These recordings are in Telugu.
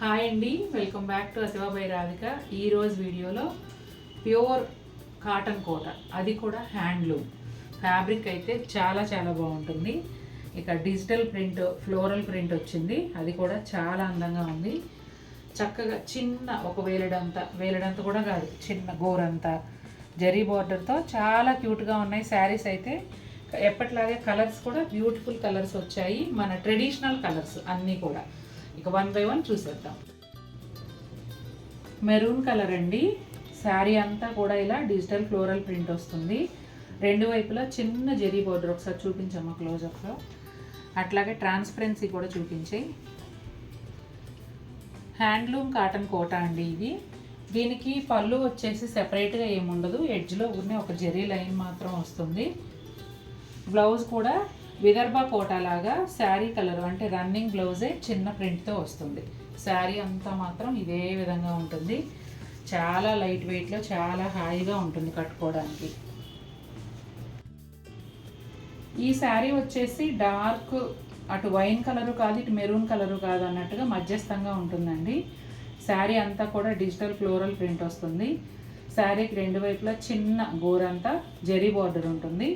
హాయ్ అండి, welcome back to Athiva by Radhika. ఈరోజు వీడియోలో ప్యూర్ కాటన్ కోట, అది కూడా హ్యాండ్లూమ్ ఫ్యాబ్రిక్ అయితే చాలా చాలా బాగుంటుంది. ఇక డిజిటల్ ప్రింట్, ఫ్లోరల్ ప్రింట్ వచ్చింది, అది కూడా చాలా అందంగా ఉంది. చక్కగా చిన్న ఒక వేలడంత కూడా కాదు, చిన్న గోరంతా జరీ బార్డర్తో చాలా క్యూట్గా ఉన్నాయి శారీస్ అయితే. ఎప్పటిలాగే కలర్స్ కూడా బ్యూటిఫుల్ కలర్స్ వచ్చాయి, మన ట్రెడిషనల్ కలర్స్ అన్నీ కూడా. ఇక 1 by 1 చూసేద్దాం. మెరూన్ కలర్ అండి. శారీ అంతా కూడా ఇలా డిజిటల్ ఫ్లోరల్ ప్రింట్ వస్తుంది. రెండు వైపులా చిన్న జరీ బోర్డర్, ఒకసారి చూపించమ్మా క్లోజప్లో. అట్లాగే ట్రాన్స్పరెన్సీ కూడా చూపించే. హ్యాండ్లూమ్ కాటన్ కోట అండి ఇది. దీనికి పళ్ళు వచ్చేసి సెపరేట్గా ఏముండదు, ఎడ్జ్లో ఉన్న ఒక జరీ లైన్ మాత్రం వస్తుంది. బ్లౌజ్ కూడా విదర్భ కోట లాగా శారీ కలర్, అంటే రన్నింగ్ బ్లౌజే చిన్న ప్రింట్తో వస్తుంది. శారీ అంతా మాత్రం ఇదే విధంగా ఉంటుంది. చాలా లైట్ వెయిట్లో చాలా హాయిగా ఉంటుంది కట్టుకోవడానికి. ఈ శారీ వచ్చేసి డార్క్, అటు వైన్ కలరు కాదు, ఇటు మెరూన్ కలరు కాదు అన్నట్టుగా మధ్యస్థంగా ఉంటుందండి. శారీ అంతా కూడా డిజిటల్ ఫ్లోరల్ ప్రింట్ వస్తుంది. శారీకి రెండు వైపులా చిన్న గోరంతా జరీ బార్డర్ ఉంటుంది.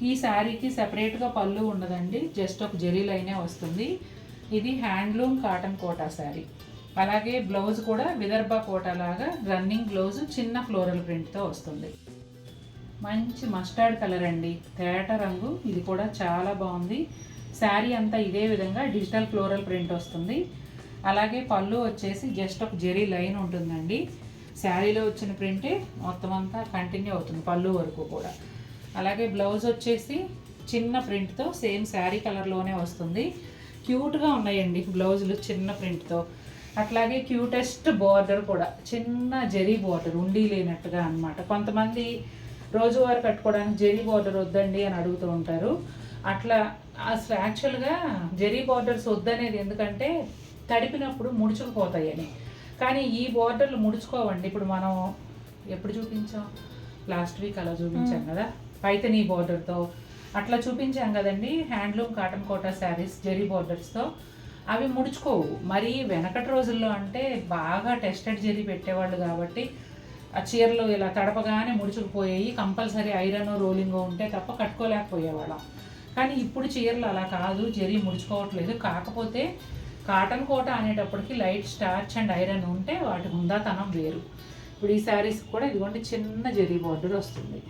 ఈ శారీకి సెపరేట్గా పళ్ళు ఉండదండి, జస్ట్ ఒక జరీ లైనే వస్తుంది. ఇది హ్యాండ్లూమ్ కాటన్ కోటా శారీ. అలాగే బ్లౌజ్ కూడా విదర్భ కోటా లాగా రన్నింగ్ బ్లౌజ్ చిన్న ఫ్లోరల్ ప్రింట్తో వస్తుంది. మంచి మస్టర్డ్ కలర్ అండి, తేట రంగు. ఇది కూడా చాలా బాగుంది. శారీ అంతా ఇదే విధంగా డిజిటల్ ఫ్లోరల్ ప్రింట్ వస్తుంది. అలాగే పళ్ళు వచ్చేసి జస్ట్ ఒక జరీ లైన్ ఉంటుందండి. శారీలో వచ్చిన ప్రింటే మొత్తం అంతా కంటిన్యూ అవుతుంది పళ్ళు వరకు కూడా. అలాగే బ్లౌజ్ వచ్చేసి చిన్న ప్రింట్తో సేమ్ శారీ కలర్లోనే వస్తుంది. క్యూట్గా ఉన్నాయండి బ్లౌజులు చిన్న ప్రింట్తో. అట్లాగే క్యూటెస్ట్ బార్డర్ కూడా చిన్న జరీ బార్డర్, ఉండి లేనట్టుగా అనమాట. కొంతమంది రోజువారు కట్టుకోవడానికి జరీ బార్డర్ వద్దండి అని అడుగుతూ ఉంటారు. అట్లా అసలు యాక్చువల్గా జరీ బార్డర్స్ వద్దనేది ఎందుకంటే తడిపినప్పుడు ముడుచుకుపోతాయని. కానీ ఈ బార్డర్లు ముడుచుకోవండి. ఇప్పుడు మనం ఎప్పుడు చూపించాం, లాస్ట్ వీక్ అలా చూపించాం కదా, పైతనీ బార్డర్తో అట్లా చూపించాం కదండి. హ్యాండ్లూమ్ కాటన్ కోటా శారీస్ జరీ బార్డర్స్తో అవి ముడుచుకోవు. మరి వెనకటి రోజుల్లో అంటే బాగా టెస్టెడ్ జరీ పెట్టేవాళ్ళు కాబట్టి ఆ చీరలు ఇలా తడపగానే ముడుచుకుపోయాయి. కంపల్సరీ ఐరన్ రోలింగ్ ఉంటే తప్ప కట్టుకోలేకపోయేవాళ్ళం. కానీ ఇప్పుడు చీరలు అలా కాదు, జరీ ముడుచుకోవట్లేదు. కాకపోతే కాటన్ కోట అనేటప్పటికి లైట్ స్టార్చ్ అండ్ ఐరన్ ఉంటే వాటి హుందాతనం వేరు. ఇప్పుడు ఈ శారీస్ కూడా ఇదిగోండి చిన్న జరీ బార్డర్ వస్తుంది.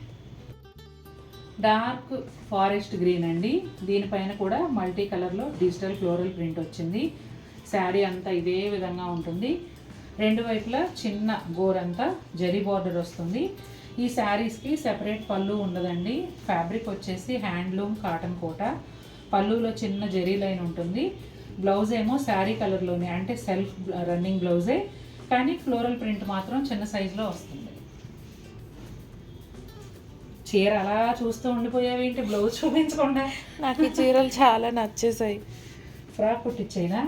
డార్క్ ఫారెస్ట్ గ్రీన్ అండి. దీనిపైన కూడా మల్టీ కలర్లో డిజిటల్ ఫ్లోరల్ ప్రింట్ వచ్చింది. శారీ అంతా ఇదే విధంగా ఉంటుంది. రెండు వైపులా చిన్న గోరంతా జరీ బార్డర్ వస్తుంది. ఈ శారీస్కి సెపరేట్ పళ్ళు ఉండదండి. ఫ్యాబ్రిక్ వచ్చేసి హ్యాండ్లూమ్ కాటన్ కోట. పళ్ళులో చిన్న జరీ లైన్ ఉంటుంది. బ్లౌజ్ ఏమో శారీ కలర్లోనే, అంటే సెల్ఫ్ రన్నింగ్ బ్లౌజే, కానీ ఫ్లోరల్ ప్రింట్ మాత్రం చిన్న సైజులో వస్తుంది. చీర అలా చూస్తూ ఉండిపోయావేంటి, బ్లౌజ్ చూపించకుండా? నాకు ఈ చీరలు చాలా నచ్చేసాయి. ఫ్రాక్ కుట్టించేనా?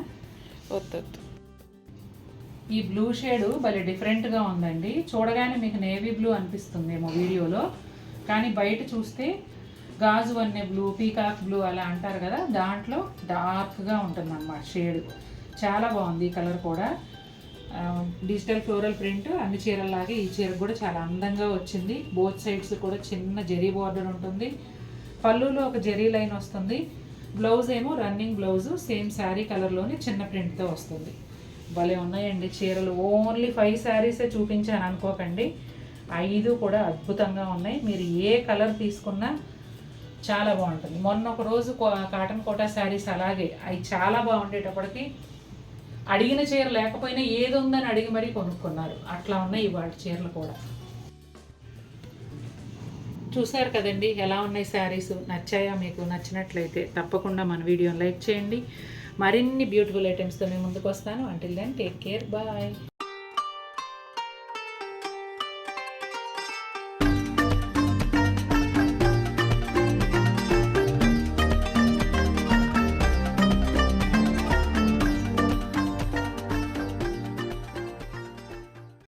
వద్దు. ఈ బ్లూ షేడు భలే డిఫరెంట్గా ఉందండి. చూడగానే మీకు నేవీ బ్లూ అనిపిస్తుందేమో వీడియోలో, కానీ బయట చూస్తే గాజు వన్నె బ్లూ, పీకాక్ బ్లూ అలా అంటారు కదా, దాంట్లో డార్క్గా ఉంటుంది అన్నమాట షేడ్. చాలా బాగుంది ఈ కలర్ కూడా. డిజిటల్ ఫ్లోరల్ ప్రింట్ అన్ని చీరల్లాగే ఈ చీర కూడా చాలా అందంగా వచ్చింది. బోత్ సైడ్స్ కూడా చిన్న జరీ బార్డర్ ఉంటుంది. పళ్ళులో ఒక జరీ లైన్ వస్తుంది. బ్లౌజ్ ఏమో రన్నింగ్ బ్లౌజు సేమ్ శారీ కలర్లోనే చిన్న ప్రింట్తో వస్తుంది. భలే ఉన్నాయండి చీరలు. ఓన్లీ 5 శారీసే చూపించాను అనుకోకండి, 5 కూడా అద్భుతంగా ఉన్నాయి. మీరు ఏ కలర్ తీసుకున్నా చాలా బాగుంటుంది. మొన్న ఒక రోజు కాటన్ కోటా శారీస్ అలాగే అవి చాలా బాగుండేటప్పటికి అడిగిన చీర లేకపోయినా ఏది ఉందని అడిగి మరీ కొనుక్కున్నారు. అట్లా ఉన్నాయి వాటి చీరలు కూడా. చూసారు కదండి ఎలా ఉన్నాయి శారీస్. నచ్చాయా మీకు? నచ్చినట్లయితే తప్పకుండా మన వీడియోని లైక్ చేయండి. మరిన్ని బ్యూటిఫుల్ ఐటమ్స్తో మేము ముందుకు వస్తాను. Until then take care, bye.